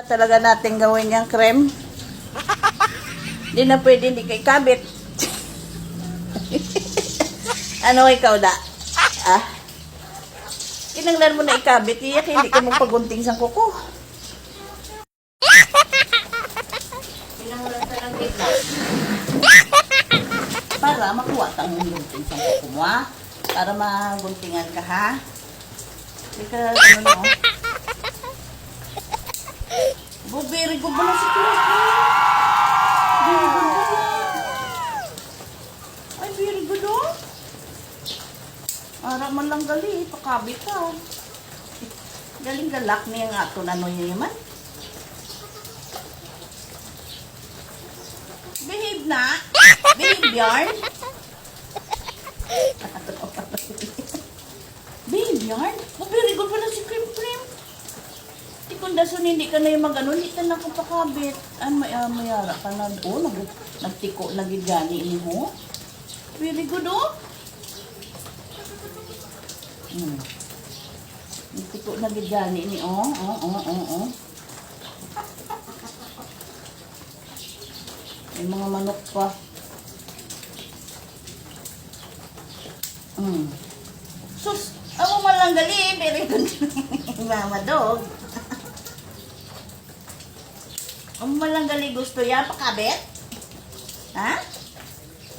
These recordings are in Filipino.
Talaga natin gawin yung cream. Hindi na pwede hindi kay kabit. Ano ikaw da? Ah? Kinanglan mo na ikabit, iyak hindi ka magpagunting sa kuko. Kinanglan ka lang kita. Para makuha tang gunting sa kuko mo, ha? Para maguntingan ka, ha? Hindi ka, ano no? Very good ba na si Chris? Very good ba yan? Ay, very good oh. Ara man lang gali, pakabit ka. Galing galak niya nga ito na no yaman. Behave na. Behave yarn. Behave yarn. Oh, very good ba na si Cream Cream? Kung dason hindi ka na yung mag-ano, hindi ka na kapakabit. Mayara ka na. Oh, nagtiko na gigani ini mo. Very good, oh. Nagtiko na gigani ini, oh. May mga manok pa. Sus, ako malang gali. Very good. Mama dog. Ang malanggali gusto yan, pakabit? Ha?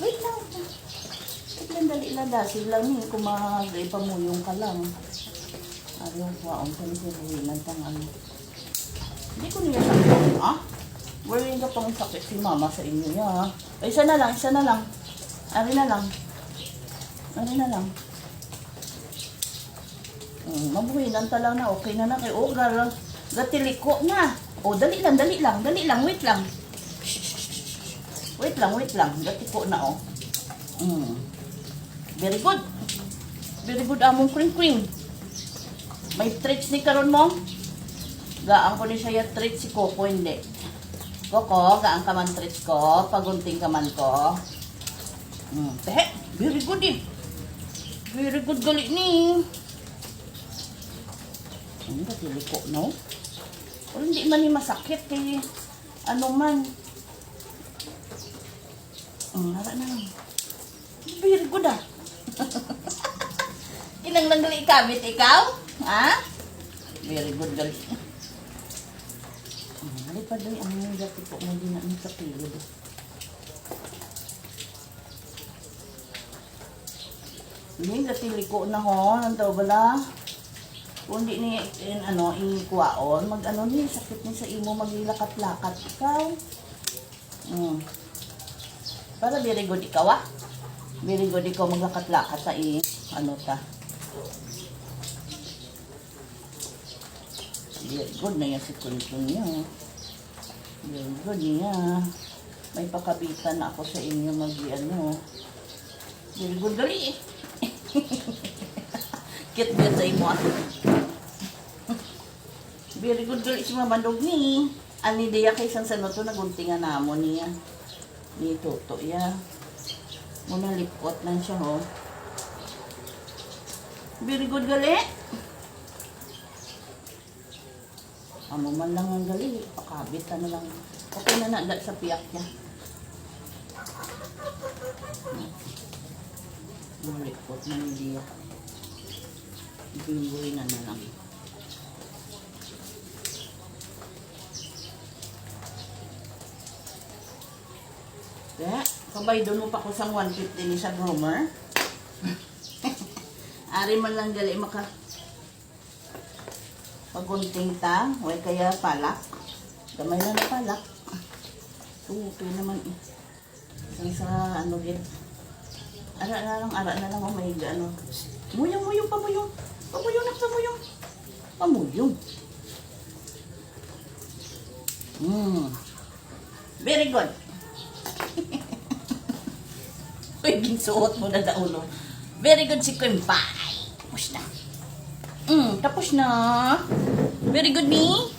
Wait lang. Wait lang, dali lang. Dasil lang yun. Kung pamuyong ka lang. Ayaw, waong ka nito. Nantang ano. Hindi ko niya sakit. Ah? Worrying ka pang sakit si mama sa inyo niya. Ha? Ay, isa na lang. Ari na lang. Mabuhinan ta lang na. Okay na na kay Ogar. Gatiliko na. Oh, dali lang. Wait lang. Wait lang. Gati po na, oh. Very good. Very good among cream. May treats ni karon mo? Gaan ko ni siya treats si Coco, hindi. Coco, gaan ka man treats ko. Pagunting ka man ko. Tehe, very good eh. Very good gali ni. Gati liko, no? O hindi man ni masakit kay ano man. Nara na lang. Very good ah. Ilang lang gali ikabit ikaw? Ha? Very good gali. Hali pa doon ang gati po mo din namin sa pilod. Hindi gati liko na ho. Nandaw bala? Kung hindi ni ikuwaon, mag-ano ni, sakit ni sa imo, maglilakat-lakat ikaw. Para very good ikaw, ah. Very good ikaw maglakat-lakat sa ta. Very good na yan si Kuntun niya. Very good niya. May pakabitan na ako sa inyo Very good gali. Cute sa imo, ah. Very good girl si mamandog ni. Ani diya kay san to naguntingan namo niya. Ni Toto ya. Muna lipot lang siya ho. Very good gali. Amo man lang ang gali, pakabit na lang. Okay na na sa piyak niya. Lipot na ni diya. Bimbuhin na lang. Kabay doon mo pa ko sang 150 ni sa groomer. Ari man lang gali maka pagunting ta, way kaya palak. Gamay na palak. Okay naman eh. Sa ano gid. Ara na lang may ano. Muyong pamuyong. Pamuyong. Very good. Uy, ginsuot mo na daulo. Very good si Cream Pie. Tapos na. Very good ni.